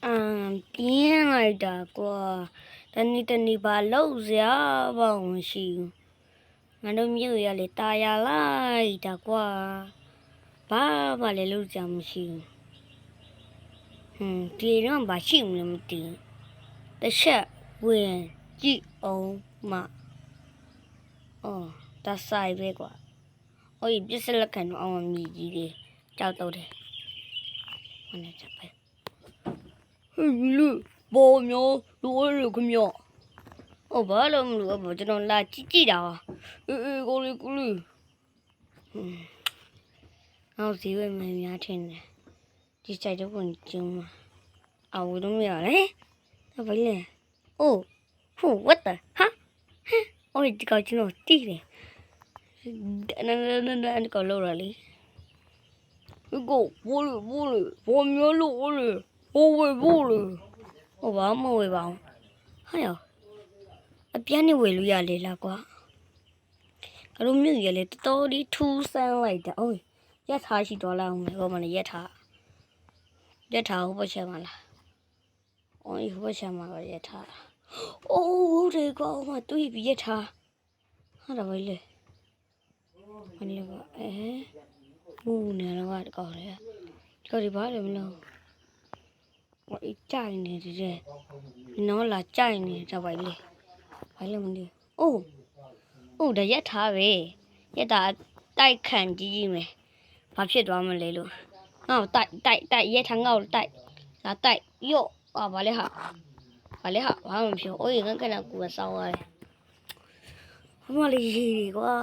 ပြင်းလိုက်တာကွာတနေ့ဘာလို့စရာဘာမှမရှိဘူးငါတို့မြို့ရလေတာယာလိုက်တာကွာဘာမှလည်းလုပ်ကြမရှိဘူးဒီတော့ဘာရှိမလဲမသိဘူးတစ်ချက်ဝင်ကြည့်အောင်မဒါဆိုင်ပဲကွာပြစ်စလက်ခံတော့အောင်မြည်ကြီးလေးကြောက်တော့တယ်ဟိုနဲ့ချက်ပဲလူဘောမျိုးလူရခမျိုးဘာလို့မလို့ကျွန်တော်လာကြည့်တာကိုလေးအောင်စီဝဲမင်းများထင်တယ်ဒီစိုက်တော့ဝင်ကျင်းမှာဝလို့မရလေဘာလဲwhat the ဒီကောင်ကျွန်တော်တီးတယ်အဲ့ကောင်လောက်ရလေကိုဘောမျိုးလို့ဝဲဘာမဝဲပါဘူးဟာရအပြန်းနေဝဲလို့ရလေလားကွာအလိုမျိုးရလေတော်ဒီထူးဆန်းလိုက်တာရက်ထားရှိတော်လာအောင်ဘောမနဲ့ရက်ထားဟိုဘက်ချက်မလားဟိုဘက်ချက်မှာရက်ထားဟုတ်တယ်ကွာတွေ့ပြီရက်ထားဟာတော့ပဲလေမနေပါနေတော့တကောက်လေဒီဘာလဲမလို့ကြိုင်နေတယ်နော်လာကြိုင်နေတာပဲလေဘာလဲမသိဒါရက်ထားပဲရက်တာတိုက်ခံကြီးမယ်ဘာဖြစ်သွားမလဲလို့ငါ့တိုက်ရက်ထားငါ့ကိုတိုက်ဒါတိုက်ရော့ဘာလဲဟာဘာမှမဖြစ်ငါကနကူစောင်းရတယ်ဘာမှလေးရှိတယ်ကွာ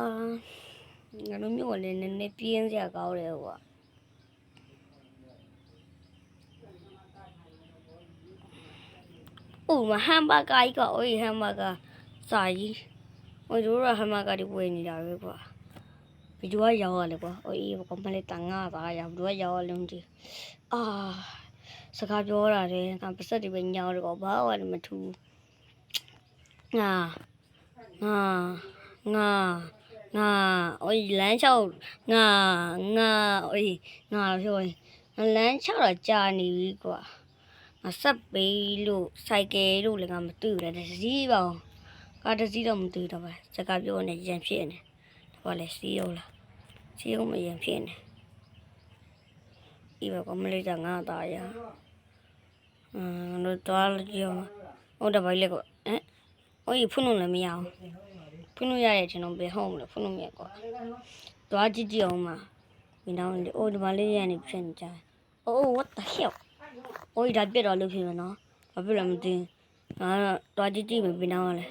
ငါတို့မျိုးလည်းနည်းနည်းပြင်းစရာကောင်းတယ်ကွာမဟမ်ဘာဂါကြီးကဟမ်ဘာဂါစာကြီးတို့ကဟမ်ဘာဂါတွေဝယ်နေတာပဲကွာဗီဒီယိုရောက်ရလေကွာကမလေးတန်ငါသားရဗီဒီယိုရောက်ရလုံးဒီစကားပြောတာတယ်ကပစက်တွေပဲညောင်းတယ်ကွာဘာမှလည်းမထူးငါလမ်းလျှောက်ငါပြောလမ်းလျှောက်တာကြာနေပြီကွာငါဆက်ပေးလို့စိုက်ကယ်လို့လည်းငါမတွေ့ဘူးလေတစ်စီးပါကားတစ်စီးတော့မတွေ့တော့ပါစကားပြောနေရန်ဖြစ်နေဒါလည်းစီးအောင်လားစီးအောင်မရန်ဖြစ်နေဒီဘက်ကမလေးကငါသားရတို့တော်ကြောဟုတ်တယ်ဘာလဲကွာဖုန်းလုံးလည်းမရအောင်ဖုန်းလုံးရတဲ့ကျွန်တော်ဘယ်ဟုတ်မလဲဖုန်းလုံးမရကွာသွားကြည့်အောင်မှာမင်းတော့ဒီမလေးရနေဖြစ်နေကြwhat the hellဒါပြက်တော့လို့ဖြစ်မယ်နော်ဘာဖြစ်လဲမသိငါတော့ကြည့်မယ်မင်းတော့လေ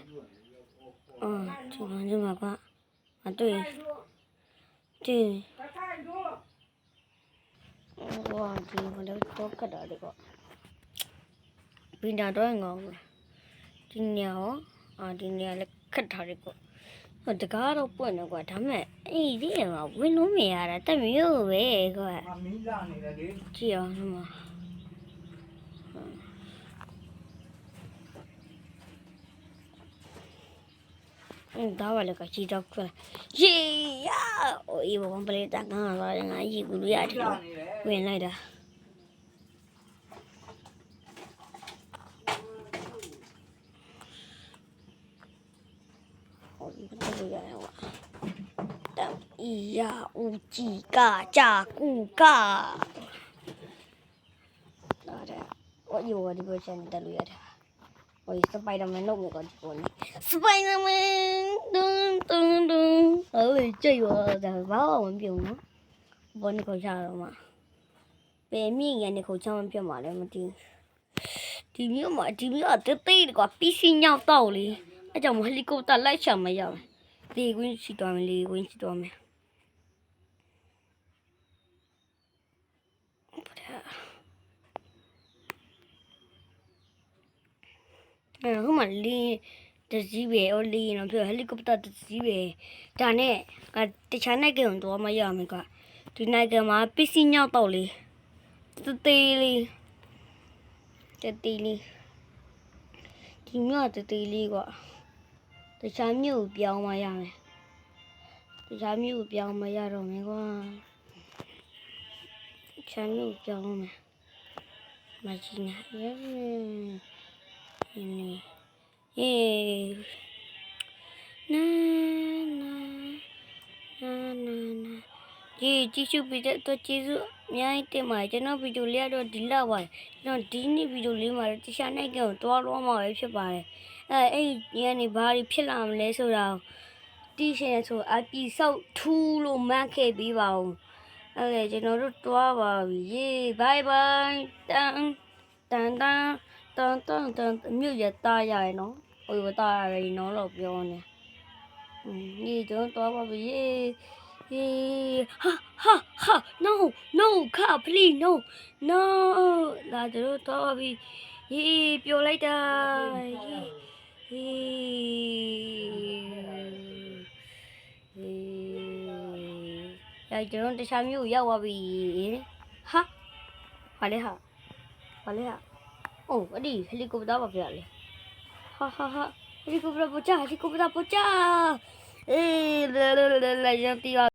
ဒီမှာကွာတွေ့ဒီမလို့တော့ကတာလေကွာဘင်းတော့ငေါဒီနေရာဒီနေရာလည်းခတ်ထားတယ်ကွာတကားတော့ပွင့်တော့ကွာဒါမဲ့ဒီမှာဝင်လို့မရတာတက်မျိုးပဲကွာမီးလာနေတယ်လေကြည့်အောင်ဒီမှာဒါပါလေကကြည့်တော့ကွာရေရဘောပလေးတန်ငါလာငါရေကူလို့ရတယ်ဝင်လိုက်တာ乌鸡嘎加咕嘎，我这个现在录的，Spiderman 弄个这个 ，Spiderman 噔，这个在把我们表呢，我那口下了嘛，白面也那口千万别买了嘛的，地面这对的个必须要道理，那叫我们里狗打来什么样？离滚去多没？ဟိုမှာလင်းတစည်းပဲလင်းတော့ပြောဟယ်လီကော်ပတာတစည်းပဲဒါနဲ့တခြားနိုင်ငံတော့မရမယ်ကွာဒီနိုင်ငံမှာပစ္စည်းညောက်တော့လေတေးလေးဒီမြို့တေးလေးကွာတခြားမြို့ပြောင်းမရမယ်တခြားမြို့ပြောင်းမရတော့မယ်ကွာတခြားမြို့ပြောင်းမယ် Machina. Yeah. Na na na na na. Chị chụp video tôi chị chụp nhảy thế mà cho nó video lấy đó đi lao vậy. Nó đi ní video lấy mà chị sáng nay kiểu tôi lo mà ấy phải bài. Ấy nhà này bà đi phê làm lấy số nào. Đi xe số à đi sau thu luôn mang cái bị vào. Cho nó rất to vào. Yeah, bye bye. Tăng tăng tăng tăng tăng tăng như vậy ta dài nó. Ôi bà ta rồi nó lột vô nè. Như cho nó to vào yeah. Ha, no, car, please, no, là cho to vì, biểu lại ta, là cho nó sao nhiều dao vì, ha, phải hả, oh, đi, helicopter vào phía này, ha, helicopter bocah, lại cho